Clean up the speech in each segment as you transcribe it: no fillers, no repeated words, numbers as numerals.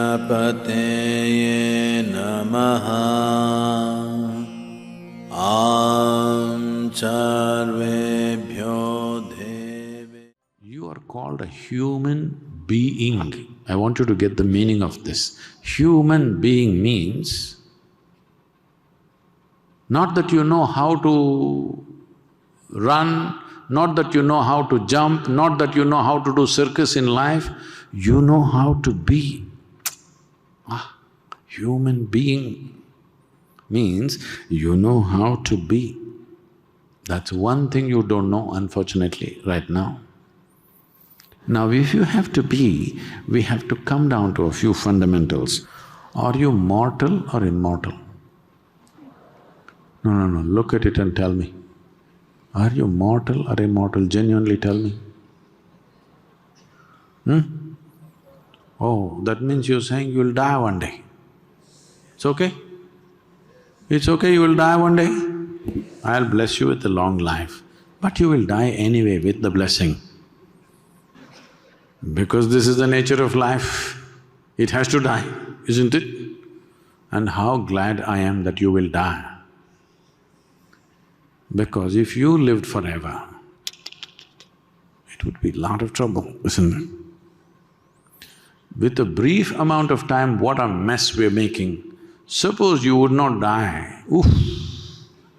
Ganapateye Namaha. Am Charvebhyo Deve. You are called a human being. I want you to get the meaning of this. Human being means not that you know how to run, not that you know how to jump, not that you know how to do circus in life, you know how to be. Human being means you know how to be. That's one thing you don't know, unfortunately, right now. Now, if you have to be, we have to come down to a few fundamentals. Are you mortal or immortal? No, look at it and tell me. Are you mortal or immortal? Genuinely tell me. Oh, that means you're saying you'll die one day. It's okay? It's okay, you will die one day? I'll bless you with a long life, but you will die anyway with the blessing. Because this is the nature of life, it has to die, isn't it? And how glad I am that you will die. Because if you lived forever, it would be a lot of trouble, isn't it? With a brief amount of time, what a mess we're making. Suppose you would not die, oof,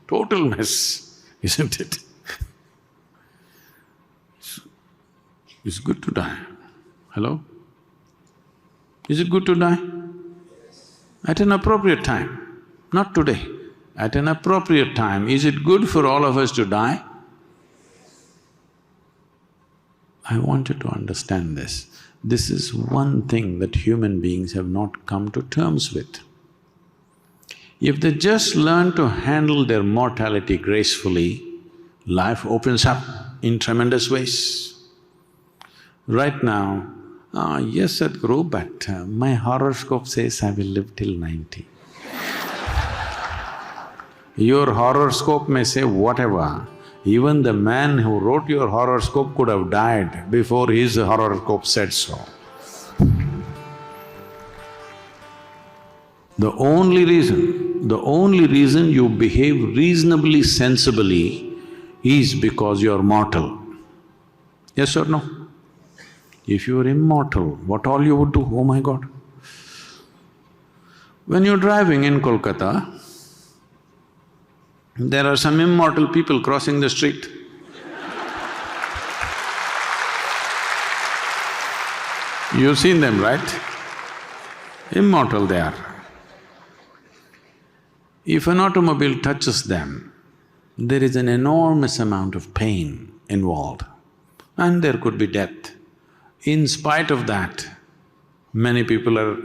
total mess, isn't it? It's good to die. Hello? Is it good to die? At an appropriate time, not today. At an appropriate time, is it good for all of us to die? I want you to understand this. This is one thing that human beings have not come to terms with. If they just learn to handle their mortality gracefully, life opens up in tremendous ways. Right now, yes, Sadhguru, but my horoscope says I will live till 90. Your horoscope may say whatever, even the man who wrote your horoscope could have died before his horoscope said so. The only reason you behave reasonably sensibly is because you're mortal. Yes or no? If you're immortal, what all you would do, oh my God. When you're driving in Kolkata, there are some immortal people crossing the street. You've seen them, right? Immortal they are. If an automobile touches them, there is an enormous amount of pain involved and there could be death. In spite of that, many people are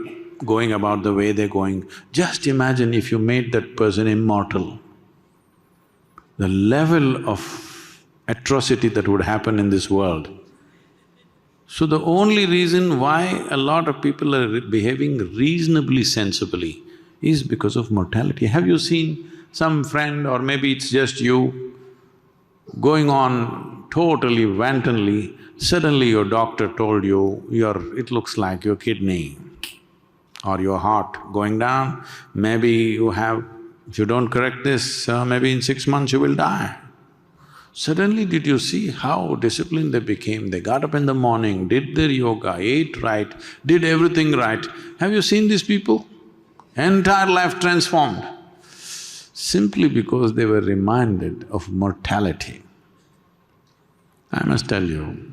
going about the way they're going. Just imagine if you made that person immortal, the level of atrocity that would happen in this world. So the only reason why a lot of people are behaving reasonably sensibly is because of mortality. Have you seen some friend or maybe it's just you going on totally wantonly, suddenly your doctor told you, it looks like your kidney or your heart going down, maybe you have… if you don't correct this, maybe in 6 months you will die. Suddenly did you see how disciplined they became? They got up in the morning, did their yoga, ate right, did everything right. Have you seen these people? Entire life transformed, simply because they were reminded of mortality. I must tell you,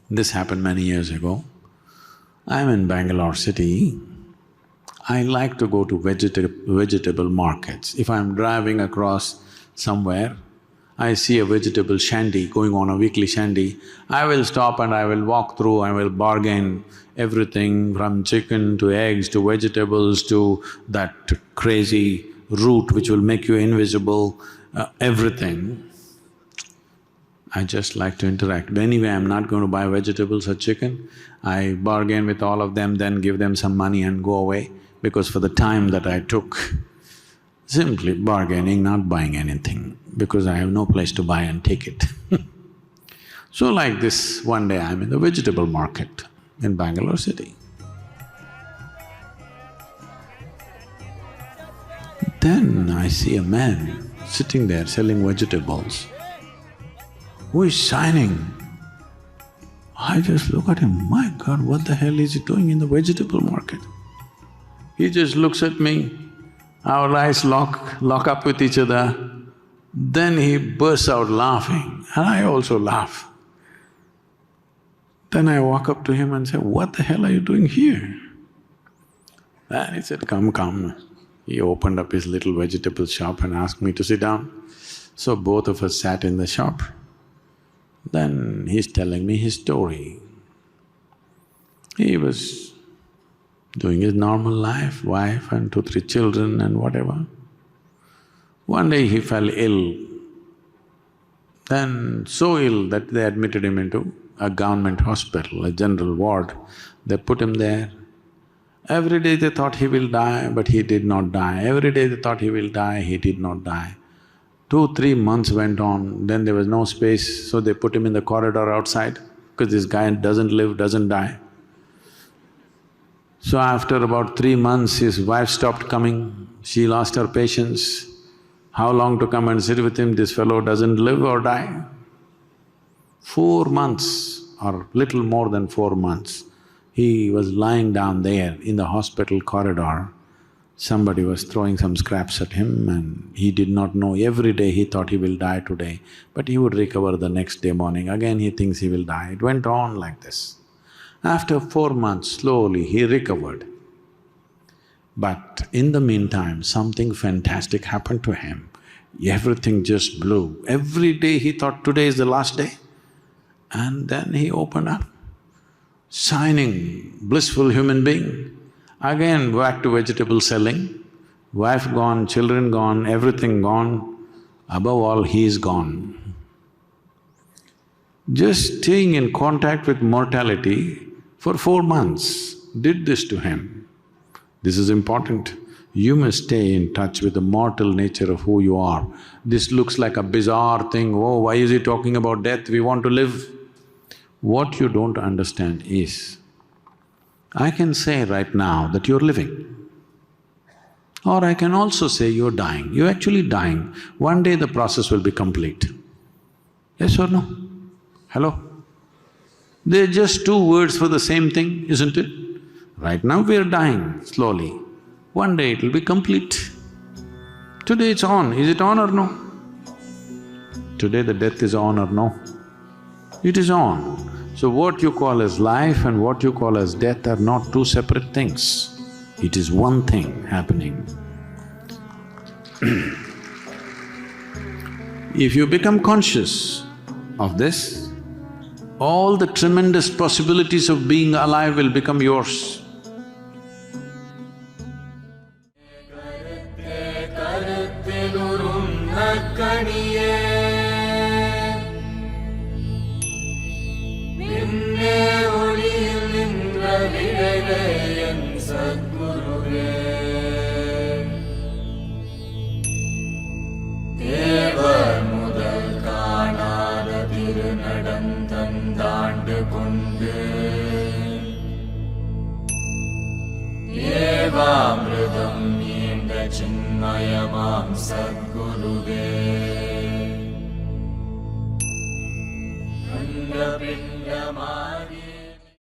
this happened many years ago. I'm in Bangalore city. I like to go to vegetable markets. If I'm driving across somewhere, I see a vegetable shandy going on, a weekly shandy, I will stop and I will walk through, I will bargain everything from chicken to eggs to vegetables to that crazy root which will make you invisible, everything. I just like to interact. But anyway, I'm not going to buy vegetables or chicken. I bargain with all of them, then give them some money and go away, because for the time that I took, simply bargaining, not buying anything, because I have no place to buy and take it. So like this, one day I'm in the vegetable market in Bangalore city. Then I see a man sitting there selling vegetables who is shining. I just look at him, my God, what the hell is he doing in the vegetable market? He just looks at me, our eyes lock up with each other. Then he bursts out laughing and I also laugh. Then I walk up to him and say, what the hell are you doing here? And he said, come, come. He opened up his little vegetable shop and asked me to sit down. So both of us sat in the shop. Then he's telling me his story. He was doing his normal life, wife and 2-3 children and whatever. One day he fell ill, then so ill that they admitted him into a government hospital, a general ward. They put him there. Every day they thought he will die, but he did not die. Every day they thought he will die, he did not die. 2-3 months went on, then there was no space, so they put him in the corridor outside, because this guy doesn't live, doesn't die. So after about 3 months, his wife stopped coming, she lost her patience. How long to come and sit with him, this fellow doesn't live or die? 4 months or little more than 4 months, he was lying down there in the hospital corridor. Somebody was throwing some scraps at him and he did not know. Every day he thought he will die today, but he would recover the next day morning. Again he thinks he will die. It went on like this. After 4 months, slowly he recovered. But in the meantime, something fantastic happened to him. Everything just blew. Every day he thought today is the last day. And then he opened up, shining, blissful human being. Again back to vegetable selling, wife gone, children gone, everything gone. Above all, he is gone. Just staying in contact with mortality for 4 months did this to him. This is important. You must stay in touch with the mortal nature of who you are. This looks like a bizarre thing, oh, why is he talking about death? We want to live. What you don't understand is, I can say right now that you're living. Or I can also say you're dying. You're actually dying. One day the process will be complete. Yes or no? Hello? They're just 2 words for the same thing, isn't it? Right now we're dying slowly. One day it'll be complete. Today it's on. Is it on or no? Today the death is on or no? It is on. So what you call as life and what you call as death are not 2 separate things. It is one thing happening. If you become conscious of this, all the tremendous possibilities of being alive will become yours. ஏவாமிருதம் ஈண்ட சின்மயமாம் சத்குருவே